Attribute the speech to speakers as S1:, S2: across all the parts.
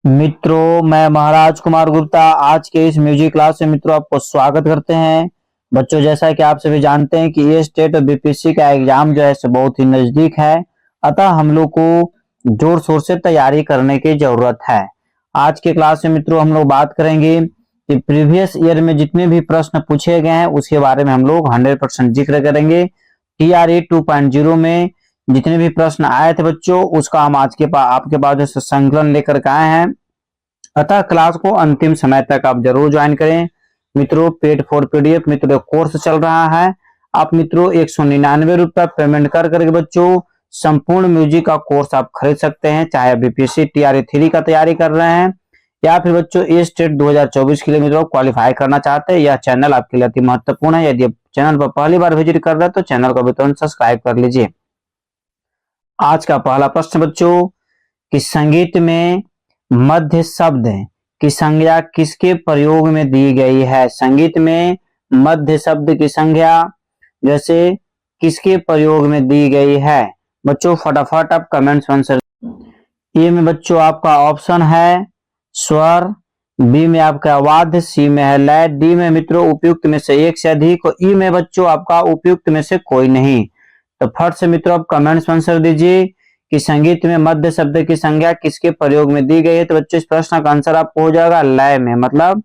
S1: मित्रों, मैं महाराज कुमार गुप्ता आज के इस म्यूजिक क्लास में मित्रों आपको स्वागत करते हैं। बच्चों, जैसा कि आप सभी जानते हैं कि ये स्टेट और बीपीएससी का एग्जाम जो है सो बहुत ही नजदीक है, अतः हम लोग को जोर शोर से तैयारी करने की जरूरत है। आज के क्लास में मित्रों हम लोग बात करेंगे कि प्रीवियस ईयर में जितने भी प्रश्न पूछे गए हैं उसके बारे में हम लोग 100% जिक्र करेंगे। टीआरई 2.0 में जितने भी प्रश्न आए थे बच्चों, उसका हम आज के आपके पास जो संकलन लेकर के आए हैं। अतः क्लास को अंतिम समय तक आप जरूर ज्वाइन करें। मित्रों, पेड फॉर पीडीएफ मित्रों कोर्स चल रहा है। आप मित्रों 199 रुपया पेमेंट कर करके बच्चों संपूर्ण म्यूजिक का कोर्स आप खरीद सकते हैं, चाहे बीपीएससी टीआरई 3 का तैयारी कर रहे हैं या फिर बच्चों ए स्टेट 2024 के लिए मित्रों क्वालिफाई करना चाहते हैं। यह चैनल आपके लिए अति महत्वपूर्ण है। यदि आप चैनल पर पहली बार विजिट कर रहे हैं तो चैनल को भी तुरंत सब्सक्राइब कर लीजिए। आज का पहला प्रश्न बच्चों कि संगीत में मध्य शब्द की संज्ञा किसके प्रयोग में दी गई है। संगीत में मध्य शब्द की संज्ञा जैसे किसके प्रयोग में दी गई है। बच्चों फटाफट आप कमेंट्स आंसर। ए में बच्चों आपका ऑप्शन है स्वर, बी में आपका वाद्य, सी में है लय, डी में मित्रों उपयुक्त में से एक से अधिक और ई में बच्चों आपका उपयुक्त में से कोई नहीं। तो फट से मित्रों आप कमेंट्स आंसर दीजिए कि संगीत में मध्य शब्द की संज्ञा किसके प्रयोग में दी गई है। तो बच्चों इस प्रश्न का आंसर आपको हो जाएगा लय में, मतलब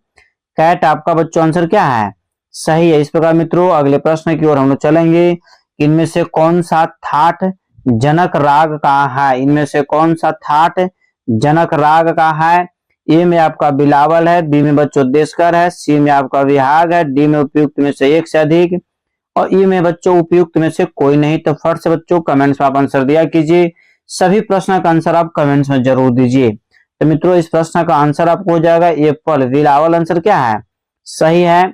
S1: कैट आपका बच्चों आंसर क्या है, सही है। इस प्रकार मित्रों अगले प्रश्न की ओर हम लोग चलेंगे। इनमें से कौन सा थाट जनक राग का है। इनमें से कौन सा थाट जनक राग का है। ए में आपका बिलावल है, बी में बच्चों देशकर है, सी में आपका विहाग है, डी में उपयुक्त में से एक से अधिक और ई में बच्चों उपयुक्त में से कोई नहीं। तो फट से बच्चों कमेंट्स में आप आंसर दिया कीजिए। सभी प्रश्न का आंसर आप कमेंट्स में जरूर दीजिए। तो मित्रों इस प्रश्न का आंसर आपको हो जाएगा एप्पल, बिलावल आंसर क्या है, सही है।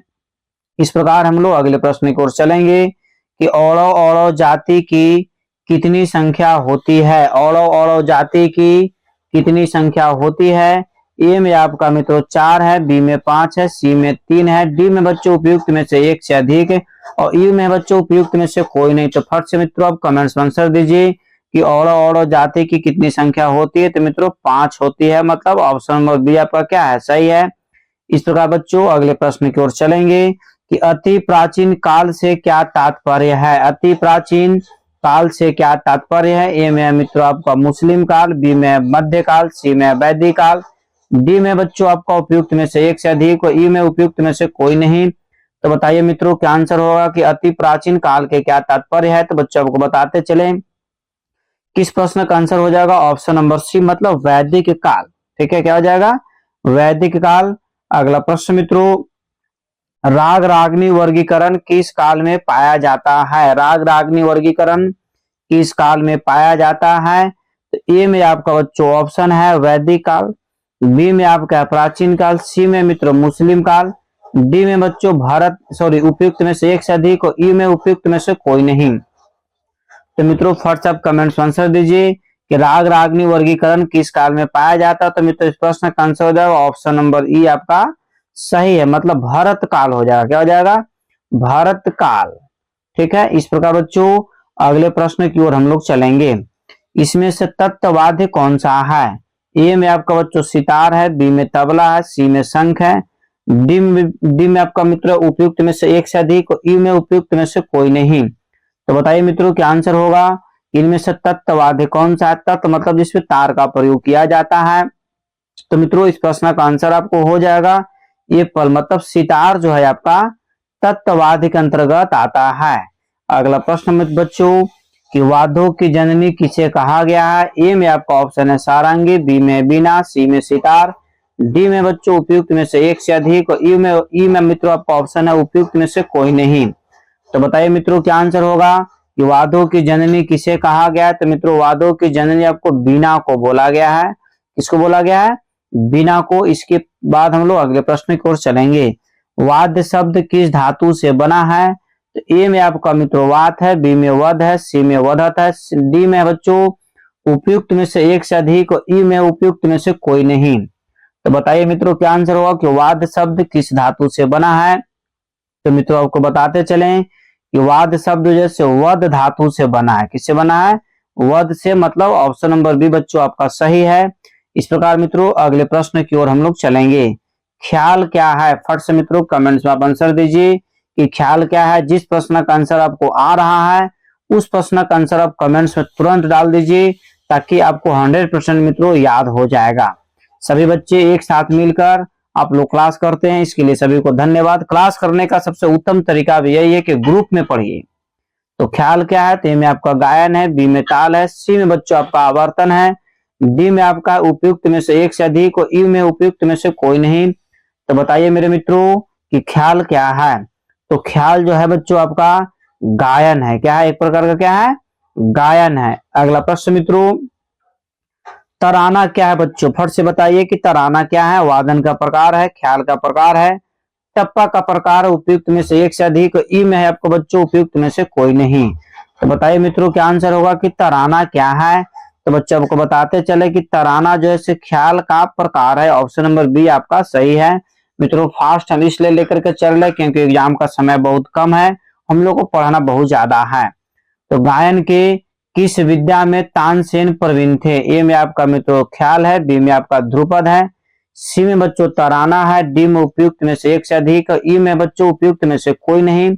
S1: इस प्रकार हम लोग अगले प्रश्न की ओर चलेंगे कि औड़ो औड़ो जाति की कितनी संख्या होती है। औड़ो औड़ो जाति की कितनी संख्या होती है। ए में आपका मित्रों 4 है, बी में 5 है, सी में 3 है, डी में बच्चों उपयुक्त में से एक से अधिक है और ई में बच्चों उपयुक्त में से कोई नहीं। तो फट से मित्रों आप कमेंट्स में आंसर दीजिए कि औड़ो औड़ो जाति की कितनी संख्या होती है। तो मित्रों 5 होती है, मतलब ऑप्शन नंबर बी आपका क्या है, सही है। इस प्रकार बच्चों अगले प्रश्न की ओर चलेंगे कि अति प्राचीन काल से क्या तात्पर्य है। अति प्राचीन काल से क्या तात्पर्य है। ए में मित्रों आपका मुस्लिम काल, बी में मध्यकाल, सी में वैदिक काल, डी में बच्चों आपका उपयुक्त में से एक से अधिक और ई में उपयुक्त में से कोई नहीं। तो बताइए मित्रों क्या आंसर होगा कि अति प्राचीन काल के क्या तात्पर्य है। तो बच्चों आपको बताते चले किस प्रश्न का आंसर हो जाएगा ऑप्शन नंबर सी, मतलब वैदिक काल। ठीक है, क्या हो जाएगा, वैदिक काल। अगला प्रश्न मित्रों, राग रागनी वर्गीकरण किस काल में पाया जाता है। राग रागनी वर्गीकरण किस काल में पाया जाता है। तो ए में आपका बच्चों ऑप्शन है वैदिक काल, बी में आपका प्राचीन काल, सी में मित्रों मुस्लिम काल, डी में बच्चों उपयुक्त में से एक से अधिक और ई में उपयुक्त में से कोई नहीं। तो मित्रों फर्स्ट आप कमेंट्स आंसर दीजिए कि राग रागनी वर्गीकरण किस काल में पाया जाता है। तो मित्रों इस प्रश्न का आंसर हो जाएगा ऑप्शन नंबर ई आपका सही है, मतलब भारत काल हो जाएगा। क्या हो जाएगा, भारत काल। ठीक है, इस प्रकार बच्चों अगले प्रश्न की ओर हम लोग चलेंगे। इसमें से तत्ववाद्य कौन सा है। ए में आपका बच्चों सितार है, बी में तबला है, सी में शंख है, डी में आपका मित्र उपयुक्त में से एक से अधिक और ई में उपयुक्त में से कोई नहीं। तो बताइए मित्रों क्या आंसर होगा। इनमें से तत्ववाद्य कौन सा है। तत्व मतलब जिसमें तार का प्रयोग किया जाता है। तो मित्रों इस प्रश्न का आंसर आपको हो जाएगा एप्पल, मतलब सितार जो है आपका तत्ववाद्य के अंतर्गत आता है। अगला प्रश्न में बच्चों कि वाद्यों की जननी किसे कहा गया है। ए में आपका ऑप्शन है सारंगी, बी में बीना, सी में सितार, डी में बच्चों उपयुक्त में से एक से अधिक और ई में मित्रों आपका ऑप्शन है उपयुक्त में से कोई नहीं। तो बताइए मित्रों क्या आंसर होगा कि वाद्यों की जननी किसे कहा गया है। तो मित्रों वाद्यों की जननी आपको बीना को बोला गया है। किसको बोला गया है, बीना को। इसके बाद हम लोग अगले प्रश्न की ओर चलेंगे। वाद्य शब्द किस धातु से बना है। तो ए में आपका मित्रों वात है, बी में वध है, सी में वधत है, डी में बच्चों उपयुक्त में से एक से अधिक और ई में उपयुक्त में से कोई नहीं। तो बताइए मित्रों क्या आंसर होगा कि वाद्य शब्द किस धातु से बना है। तो मित्रों आपको बताते चलें कि वाद शब्द जैसे वध धातु से बना है। किससे बना है, वध से, मतलब ऑप्शन नंबर बी बच्चों आपका सही है। इस प्रकार मित्रों अगले प्रश्न की ओर हम लोग चलेंगे। ख्याल क्या है, फट से मित्रों कमेंट्स में आप आंसर दीजिए कि ख्याल क्या है। जिस प्रश्न का आंसर आपको आ रहा है उस प्रश्न का आंसर आप कमेंट्स में तुरंत डाल दीजिए, ताकि आपको 100% मित्रों याद हो जाएगा। सभी बच्चे एक साथ मिलकर आप लोग क्लास करते हैं, इसके लिए सभी को धन्यवाद। क्लास करने का सबसे उत्तम तरीका भी यही है कि ग्रुप में पढ़िए। तो ख्याल क्या है, तो ए में आपका गायन है, बी में ताल है, सी में बच्चों आपका आवर्तन है, डी में आपका उपयुक्त में से एक से अधिक और ई में उपयुक्त में से कोई नहीं। तो बताइए मेरे मित्रों कि ख्याल क्या है। तो ख्याल जो है बच्चों आपका गायन है। क्या है, एक प्रकार का क्या है, गायन है। अगला प्रश्न मित्रों, तराना क्या है बच्चों, फट से बताइए कि तराना क्या है। वादन का प्रकार है, ख्याल का प्रकार है, टप्पा का प्रकार, उपयुक्त में से एक से अधिक, ई में है आपको बच्चों उपयुक्त में से कोई नहीं। तो बताइए मित्रों क्या आंसर होगा कि तराना क्या है। तो बच्चों आपको बताते चले कि तराना जो है ख्याल का प्रकार है। ऑप्शन नंबर बी आपका सही है। मित्रों फास्ट हम इसलिए लेकर के चल रहे क्योंकि एग्जाम का समय बहुत कम है, हम लोग को पढ़ना बहुत ज्यादा है। तो गायन के किस विद्या में तानसेन प्रवीण थे। ए में आपका मित्रों ख्याल है, बी में आपका ध्रुपद है, सी में बच्चों तराना है, डी में उपयुक्त में से एक से अधिक, ई में बच्चों उपयुक्त में से कोई नहीं।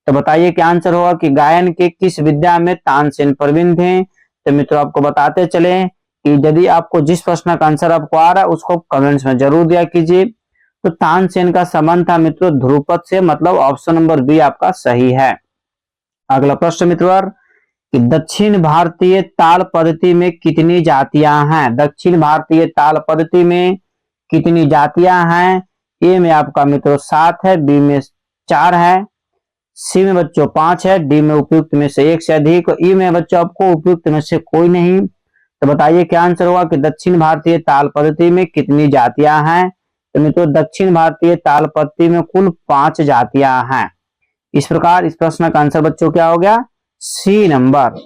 S1: तो बताइए क्या आंसर होगा कि गायन के किस विद्या में तानसेन प्रवीण थे। तो मित्रों आपको बताते चले कि यदि आपको जिस प्रश्न का आंसर आपको आ रहा है उसको कमेंट्स में जरूर दिया कीजिए। तो तानसेन का संबंध था मित्रों ध्रुपद से, मतलब ऑप्शन नंबर बी आपका सही है। अगला प्रश्न मित्रों कि दक्षिण भारतीय ताल पद्धति में कितनी जातियां हैं। दक्षिण भारतीय ताल पद्धति में कितनी जातियां हैं। ए में आपका मित्रों 7 है, बी में 4 है, सी में बच्चों 5 है, डी में उपयुक्त में से एक से अधिक, ई में बच्चों आपको उपयुक्त में से कोई नहीं। तो बताइए क्या आंसर होगा कि दक्षिण भारतीय ताल पद्धति में कितनी जातियां हैं। तो मित्रों दक्षिण भारतीय ताल पद्धति में कुल 5 जातियां हैं। इस प्रकार इस प्रश्न का आंसर बच्चों क्या हो गया, सी नंबर।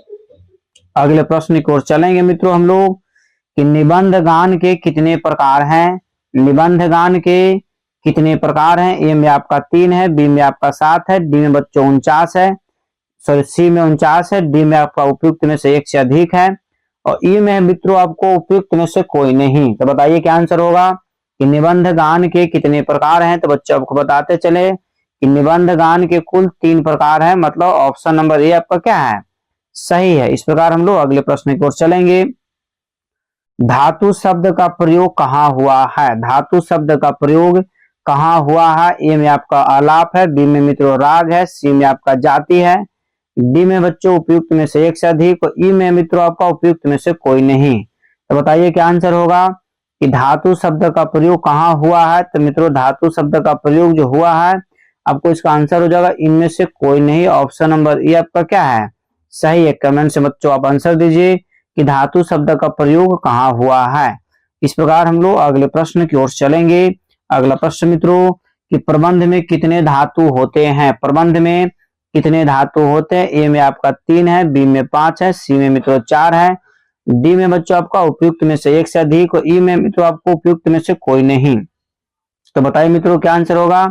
S1: अगले प्रश्न की ओर चलेंगे मित्रों हम लोग कि निबंध गान के कितने प्रकार हैं। निबंध गान के कितने प्रकार हैं। ए में आपका 3 है, बी में आपका 7 है, डी में बच्चों 49 है, सॉरी सी में 49 है, डी में आपका उपयुक्त में से एक से अधिक है, और ई में मित्रों आपको उपयुक्त में से कोई नहीं। तो बताइए क्या आंसर होगा कि निबंध गान के कितने प्रकार हैं। तो बच्चों आपको बताते चले कि निबंध गान के कुल 3 प्रकार हैं, मतलब ऑप्शन नंबर ए आपका क्या है, सही है। इस प्रकार हम लोग अगले प्रश्न की ओर चलेंगे। धातु शब्द का प्रयोग कहाँ हुआ है। धातु शब्द का प्रयोग कहाँ हुआ है। ए में आपका आलाप है, बी में मित्रों राग है, सी में आपका जाति है, डी में बच्चों उपयुक्त में से एक से अधिक, ई में मित्रों आपका उपयुक्त में से कोई नहीं। तो बताइए क्या आंसर होगा कि धातु शब्द का प्रयोग कहाँ हुआ है। तो मित्रों धातु शब्द का प्रयोग जो हुआ है आपको इसका आंसर हो जाएगा इनमें से कोई नहीं। ऑप्शन नंबर ए आपका क्या है, सही है। कमेंट से बच्चों आप आंसर दीजिए कि धातु शब्द का प्रयोग कहाँ हुआ है। इस प्रकार हम लोग अगले प्रश्न की ओर चलेंगे। अगला प्रश्न मित्रों कि प्रबंध में कितने धातु होते हैं। प्रबंध में कितने धातु होते हैं। ए में आपका 3 है, बी में 5 है, सी में मित्रों 4 है, डी में बच्चों आपका उपयुक्त में से एक से अधिक, और ई में मित्रों आपको उपयुक्त में से कोई नहीं। तो बताइए मित्रों क्या आंसर होगा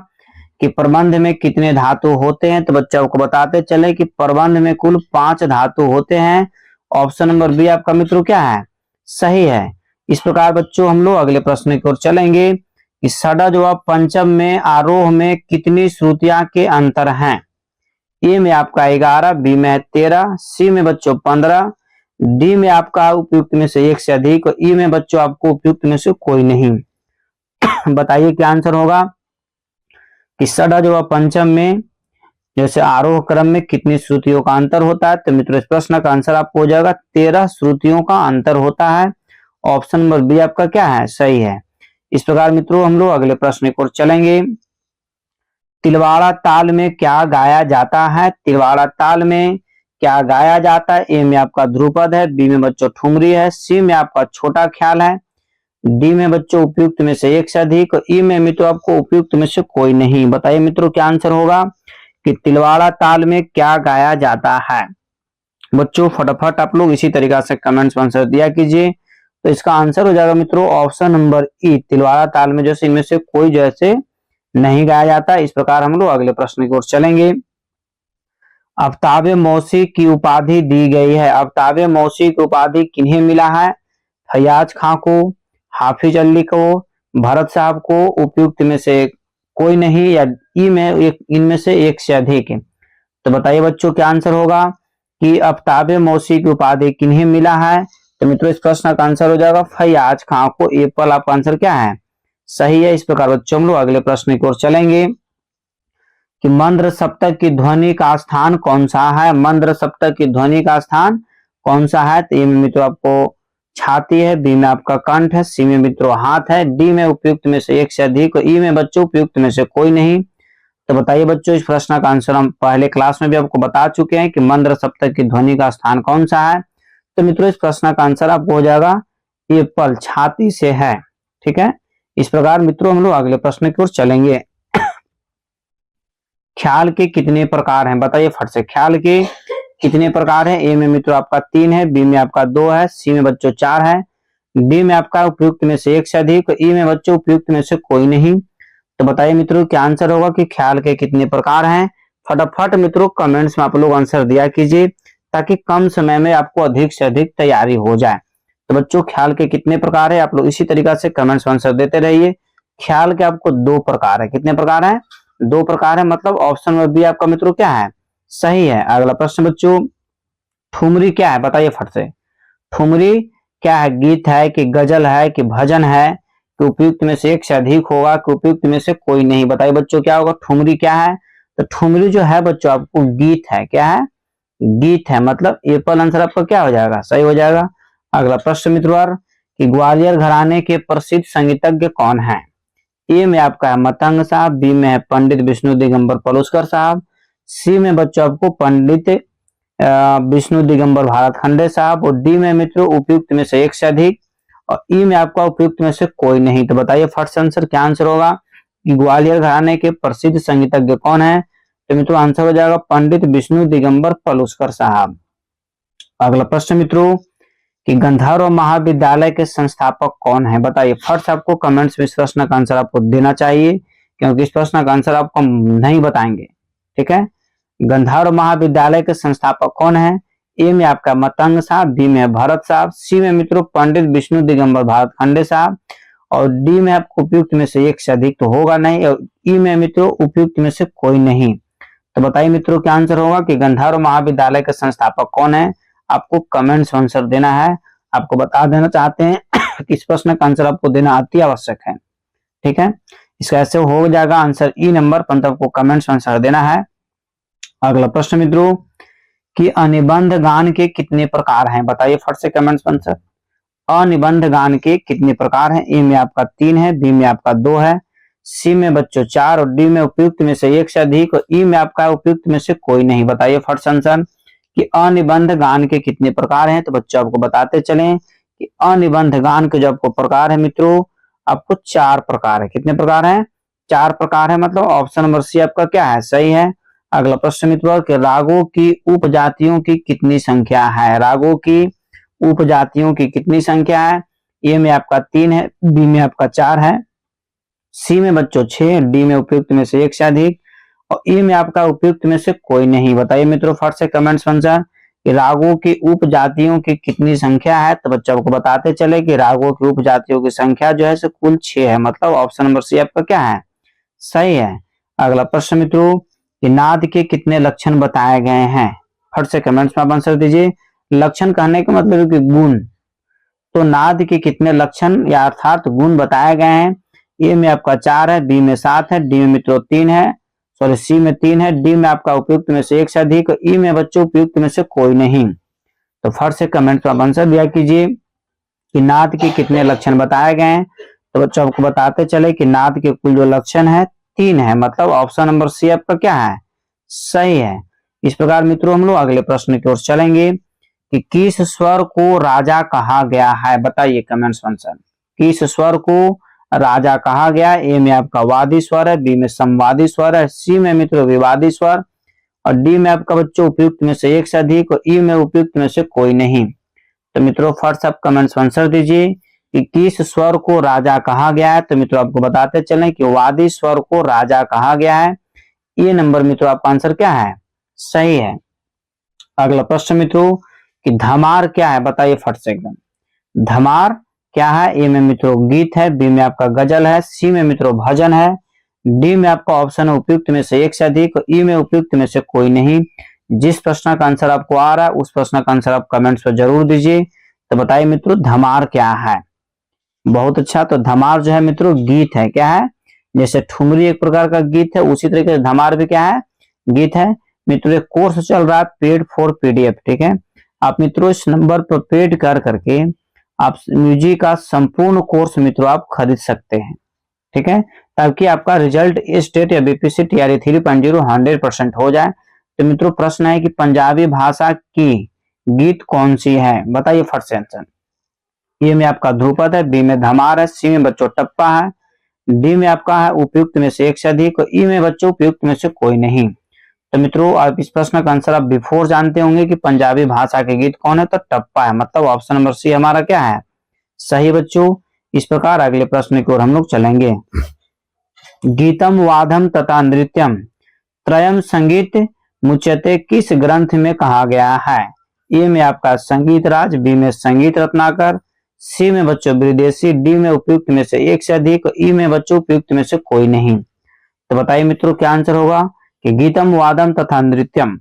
S1: कि प्रबंध में कितने धातु होते हैं। तो बच्चों को बताते चले कि प्रबंध में कुल 5 धातु होते हैं। ऑप्शन नंबर बी आपका मित्रों क्या है, सही है। इस प्रकार बच्चों हम लोग अगले प्रश्न की ओर चलेंगे कि षडज व पंचम में आरोह में कितनी श्रुतियां के अंतर हैं। ए में आपका 11, बी में 13, सी में बच्चों 15, डी में आपका उपयुक्त में से एक से अधिक, ई में बच्चों आपको उपयुक्त में से कोई नहीं। बताइए क्या आंसर होगा कि षडज व पंचम में जैसे आरोह क्रम में कितनी श्रुतियों का अंतर होता है। तो मित्रों इस प्रश्न का आंसर आपको हो जाएगा 13 श्रुतियों का अंतर होता है। ऑप्शन नंबर बी आपका क्या है, सही है। इस प्रकार मित्रों हम लोग अगले प्रश्न की ओर चलेंगे। तिलवाड़ा ताल में क्या गाया जाता है। तिलवाड़ा ताल में क्या गाया जाता है। ए में आपका ध्रुपद है, बी में बच्चों ठुमरी है, सी में आपका छोटा ख्याल है, डी में बच्चों उपयुक्त में से एक से अधिक, ई में मित्रों आपको उपयुक्त में से कोई नहीं। बताइए मित्रों क्या आंसर होगा कि तिलवाड़ा ताल में क्या गाया जाता है। बच्चों फटाफट आप लोग इसी तरीका से कमेंट्स में आंसर दिया कीजिए। तो इसका आंसर हो जाएगा मित्रों ऑप्शन नंबर ई, तिलवाड़ा ताल में जैसे इनमें से कोई जैसे नहीं गाया जाता। इस प्रकार हम लोग अगले प्रश्न की ओर चलेंगे। आफ्ताबे मौसी की उपाधि दी गई है। आफ्ताबे मौसी की उपाधि किन्हें मिला है। फैयाज खां को, हाफिज अली को, भरत साहब को, उपयुक्त में से कोई नहीं, या ई में एक, इनमें से एक से अधिक है। तो बताइए बच्चों क्या आंसर होगा कि आफ्ताब मौसी की उपाधि किन्हें मिला है। तो मित्रों इस प्रश्न का आंसर हो जाएगा फैयाज खां को। एप्पल आपका आंसर क्या है, सही है। इस प्रकार बच्चों हम लोग अगले प्रश्न की ओर चलेंगे कि मंद्र सप्तक की ध्वनि का स्थान कौन सा है। मंद्र सप्तक की ध्वनि का स्थान कौन सा है। तो ए में मित्रों आपको छाती है, बी में आपका कंठ है, सी में मित्रों हाथ है, डी में उपयुक्त में से एक से अधिक, ई में बच्चों उपयुक्त में से कोई नहीं। तो बताइए बच्चों इस प्रश्न का आंसर हम पहले क्लास में भी आपको बता चुके हैं कि मंद्र सप्तक की ध्वनि का स्थान कौन सा है। तो मित्रों इस प्रश्न का आंसर आपको हो जाएगा एप्पल, छाती से है। ठीक है, इस प्रकार मित्रों हम लोग अगले प्रश्न की ओर चलेंगे। ख्याल के कितने प्रकार हैं, बताइए फट से, ख्याल के कितने प्रकार हैं। ए में मित्रों आपका 3 है, बी में आपका 2 है, सी में बच्चों 4 है, डी में आपका उपयुक्त में से एक से अधिक, ई में बच्चों उपयुक्त में से कोई नहीं। तो बताइए मित्रों क्या आंसर होगा कि ख्याल के कितने प्रकार हैं। फटाफट मित्रों कमेंट्स में आप लोग आंसर दिया कीजिए ताकि कम समय में आपको अधिक से अधिक तैयारी हो जाए। तो बच्चों ख्याल के कितने प्रकार है, आप लोग इसी तरीका से कमेंट्स में आंसर देते रहिए। ख्याल के आपको 2 प्रकार है, कितने प्रकार है, 2 प्रकार है, मतलब ऑप्शन में बी आपका मित्रों क्या है, सही है। अगला प्रश्न बच्चों, ठुमरी क्या है, बताइए फट से, ठुमरी क्या है, गीत है कि गजल है कि भजन है, कि उपयुक्त में से एक से अधिक होगा, कि उपयुक्त में से कोई नहीं। बताइए बच्चों क्या होगा, ठुमरी क्या है। तो ठुमरी जो है बच्चों आपको गीत है, क्या है, गीत है, मतलब एप्पल आंसर आपका क्या हो जाएगा, सही हो जाएगा। अगला प्रश्न मित्रों कि ग्वालियर घराने के प्रसिद्ध संगीतज्ञ कौन है। ए में आपका है मतंग साहब, बी में है पंडित विष्णु दिगंबर पलुस्कर साहब, सी में बच्चों आपको पंडित विष्णु दिगंबर भारत खंडे साहब, और डी में मित्रों उपयुक्त में से एक से अधिक, और ई में आपका उपयुक्त में से कोई नहीं। तो बताइए फर्स्ट आंसर क्या आंसर होगा कि ग्वालियर घराने के प्रसिद्ध संगीतज्ञ कौन है। तो मित्रों आंसर हो जाएगा पंडित विष्णु दिगंबर पलुस्कर साहब। अगला प्रश्न मित्रों कि गंधर्व महाविद्यालय के संस्थापक कौन है। बताइए फर्स्ट आपको कमेंट्स में इस प्रश्न का आंसर आपको देना चाहिए क्योंकि इस प्रश्न का आंसर आपको नहीं बताएंगे। ठीक है, गंधर्व महाविद्यालय के संस्थापक कौन है। ए में आपका मतंग साहब, बी में भरत साहब, सी में मित्रों पंडित विष्णु दिगंबर भारत खंडे साहब, और डी में आपको उपयुक्त में से एक से अधिक तो होगा नहीं, और ई में मित्रों उपयुक्त में से कोई नहीं। तो बताइए मित्रों क्या आंसर होगा कि गंधर्व महाविद्यालय के संस्थापक कौन है। आपको कमेंट्स में आंसर देना है। आपको बता देना चाहते हैं कि इस प्रश्न का आंसर आपको देना अति आवश्यक है। ठीक है, इसका ऐसे हो जाएगा आंसर ई नंबर, परंतु आपको कमेंट्स में आंसर देना है। अगला प्रश्न मित्रों कि अनिबंध गान के कितने प्रकार हैं। बताइए फट से कमेंट्स में आंसर, अनिबंध गान के कितने प्रकार हैं। ए में आपका 3 है, बी में आपका 2 है, सी में बच्चों 4, और डी में उपयुक्त में से एक से अधिक, और ई में आपका उपयुक्त में से कोई नहीं। बताइए फर्स्ट आंसर कि अनिबंध गान के कितने प्रकार हैं। तो बच्चों आपको बताते चलें कि अनिबंध गान के जो आपको प्रकार है मित्रों आपको 4 प्रकार है। कितने प्रकार हैं, 4 प्रकार है, मतलब ऑप्शन नंबर सी आपका क्या है, सही है। अगला प्रश्न मित्रों कि रागों की उपजातियों की कितनी संख्या है। रागों की उपजातियों की कितनी संख्या है। ए में आपका 3 है, बी में आपका 4 है, सी में बच्चों 6, डी में उपयुक्त में से एक से अधिक, और ई में आपका उपयुक्त में से कोई नहीं। बताइए मित्रों फट से कमेंट्स में आंसर कि रागों की उपजातियों की कितनी संख्या है। तो बच्चों को बताते चले कि रागों की उपजातियों की संख्या जो है सो कुल 6 है, मतलब ऑप्शन नंबर सी आपका क्या है, सही है। अगला प्रश्न मित्रों कि नाद के कितने लक्षण बताए गए हैं। फट से कमेंट्स में आप आंसर दीजिए। लक्षण कहने का मतलब है कि गुण, तो नाद के कितने लक्षण या अर्थात गुण बताए गए हैं। ए में आपका 4 है, बी में 7 है, डी में मित्रों 3 है, सॉरी सी में 3 है, डी में आपका उपयुक्त में से एक से अधिक, ई में बच्चों उपयुक्त में से कोई नहीं। तो फट से कमेंट में आंसर दिया कीजिए कि नाद के कितने लक्षण बताए गए हैं। तो बच्चों आपको बताते चले कि नाद के कुल जो लक्षण है 3 है, मतलब ऑप्शन नंबर सी आपका क्या है, सही है। इस प्रकार मित्रों हम लोग अगले प्रश्न की ओर चलेंगे कि किस स्वर को राजा कहा गया है। बताइए कमेंट्स में आंसर, किस स्वर को राजा कहा गया। ए में आपका वादी स्वर है, बी में संवादी स्वर है, सी में मित्रों विवादी स्वर, और डी में आपका बच्चों उपयुक्त में से एक से अधिक, और ई में उपयुक्त में से कोई नहीं। तो मित्रों फर्स्ट आप कमेंट्स में आंसर दीजिए कि किस स्वर को राजा कहा गया है। तो मित्रों आपको बताते चलें कि वादी स्वर को राजा कहा गया है। ये नंबर मित्रों आपका आंसर क्या है, सही है। अगला प्रश्न मित्रों कि धमार क्या है। बताइए फट से एकदम, धमार क्या है? ए में मित्रों गीत है, बी में आपका गजल है, सी में मित्रों भजन है, डी में आपका ऑप्शन है उपयुक्त में से एक से अधिक, ई में उपयुक्त में से कोई नहीं। जिस प्रश्न का आंसर आपको आ रहा है उस प्रश्न का आंसर आप कमेंट्स पर जरूर दीजिए। तो बताइए मित्रों धमार क्या है? बहुत अच्छा, तो धमार जो है मित्रों गीत है। क्या है? जैसे ठुमरी एक प्रकार का गीत है, उसी तरीके से धमार भी क्या है? गीत है। मित्रों एक कोर्स चल रहा है पेड फॉर पीडीएफ, ठीक है। आप मित्रों इस नंबर पर पेड कर करके आप म्यूजिक का संपूर्ण कोर्स मित्रों आप खरीद सकते हैं, ठीक है, ताकि आपका रिजल्ट स्टेट या बीपीएससी टीआरई 3.0 100% हो जाए। तो मित्रों प्रश्न है कि पंजाबी भाषा की गीत कौन सी है? बताइए फट से आंसर। ए में आपका ध्रुपद है, बी में धमार है, सी में बच्चों टप्पा है, डी में आपका है उपयुक्त में से एक से अधिक, और ई में बच्चों उपयुक्त में से कोई नहीं। तो मित्रों आप इस प्रश्न का आंसर आप बिफोर जानते होंगे कि पंजाबी भाषा के गीत कौन है, तो टप्पा है, मतलब ऑप्शन नंबर सी हमारा क्या है? सही बच्चों। इस प्रकार अगले प्रश्न की ओर हम लोग चलेंगे। गीतम वादम तथा नृत्यम त्रयम संगीत मुच्यते किस ग्रंथ में कहा गया है? ए में आपका संगीत राज, बी में संगीत रत्नाकर, सी में बच्चों विदेशी, डी में उपयुक्त में से एक से अधिक, ई में बच्चों उपयुक्त में से कोई नहीं। तो बताइए मित्रों क्या आंसर होगा कि गीतम वादम तथा नृत्यम।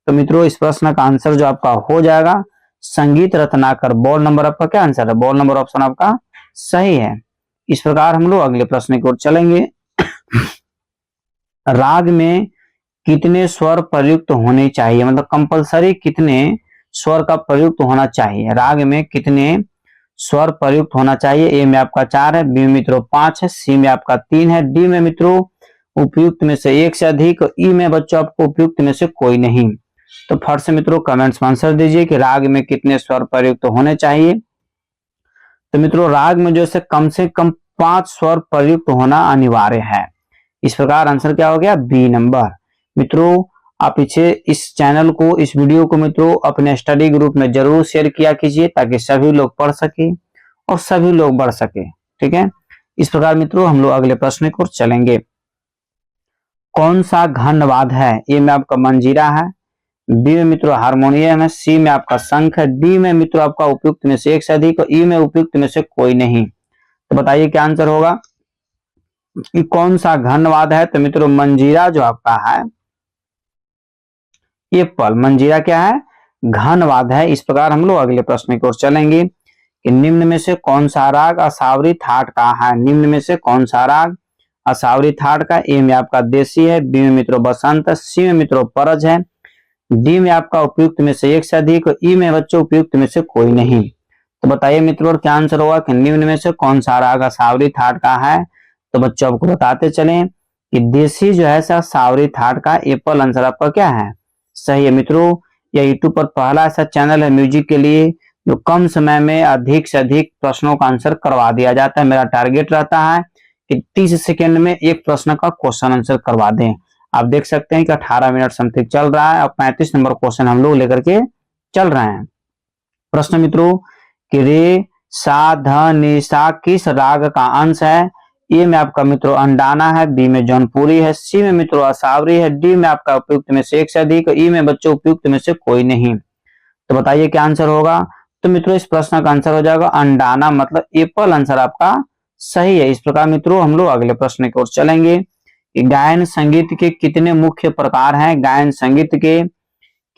S1: तो मित्रों इस प्रश्न का आंसर जो आपका हो जाएगा संगीत रत्नाकर। बॉल नंबर आपका क्या आंसर है? बॉल नंबर ऑप्शन आपका सही है। इस प्रकार हम लोग अगले प्रश्न की ओर चलेंगे। राग में कितने स्वर प्रयुक्त होने चाहिए, मतलब कंपलसरी कितने स्वर का प्रयुक्त होना चाहिए? राग में कितने स्वर प्रयुक्त होना चाहिए? ए में आपका 4 है, बी में मित्रों 5 है, सी में आपका 3 है, डी में मित्रों उपयुक्त में से एक से अधिक, ई में बच्चों आपको उपयुक्त में से कोई नहीं। तो फट से मित्रों कमेंट्स में आंसर दीजिए कि राग में कितने स्वर प्रयुक्त होने चाहिए। तो मित्रों राग में जो से कम 5 स्वर प्रयुक्त होना अनिवार्य है। इस प्रकार आंसर क्या हो गया? B number. मित्रों आप पीछे इस चैनल को, इस वीडियो को मित्रों अपने स्टडी ग्रुप में जरूर शेयर किया कीजिए ताकि सभी लोग पढ़ सके और सभी लोग बढ़ सके, ठीक है। इस प्रकार मित्रों हम लोग अगले प्रश्न की ओर चलेंगे। कौन सा घनवाद है? ए में आपका मंजीरा है, बी में मित्रों हारमोनियम है, सी में आपका शंख है, डी में मित्रों आपका उपयुक्त में से एक से अधिक, ई में उपयुक्त में से कोई नहीं। तो बताइए क्या आंसर होगा कि कौन सा घनवाद है? तो मित्रों मंजीरा जो आपका है ये पल मंजीरा क्या है? घनवाद है। इस प्रकार हम लोग अगले प्रश्न की ओर चलेंगे कि निम्न में से कौन सा राग असावरी थाट का है? निम्न में से कौन सा राग असावरी थाट का? ए में आपका देसी है, बी में मित्रों बसंत, सी में मित्रों परज है, डी में आपका उपयुक्त में से एक से अधिक, ई में बच्चों उपयुक्त में से कोई नहीं। तो बताइए मित्रों क्या आंसर होगा कि निम्न में से कौन सा राग असावरी थाट का है? तो बच्चों आपको बताते चले कि देसी जो है सावरी थाट का एप्पल आंसर आपका क्या है? सही है मित्रों। यह यूट्यूब पर पहला ऐसा चैनल है म्यूजिक के लिए जो कम समय में अधिक से अधिक प्रश्नों का आंसर करवा दिया जाता है। मेरा टारगेट रहता है कि 30 सेकेंड में एक प्रश्न का क्वेश्चन आंसर करवा दें। आप देख सकते हैं कि 18 मिनट समथिंग चल रहा है और 35 नंबर क्वेश्चन हम लोग लेकर के चल रहे हैं। प्रश्न मित्रों कि रे सा ध नि सा किस राग का अंश है? ए में आपका मित्रों अंडाना है, बी में जौनपुरी है, सी में मित्रों असावरी है, डी में आपका उपयुक्त में से एक से अधिक, ई में बच्चों उपयुक्त में से कोई नहीं। तो बताइए क्या आंसर होगा? तो मित्रों इस प्रश्न का आंसर हो जाएगा अंडाना, मतलब एप्पल आंसर आपका सही है। इस प्रकार मित्रों हम लोग अगले प्रश्न की ओर चलेंगे। गायन संगीत के कितने मुख्य प्रकार हैं? गायन संगीत के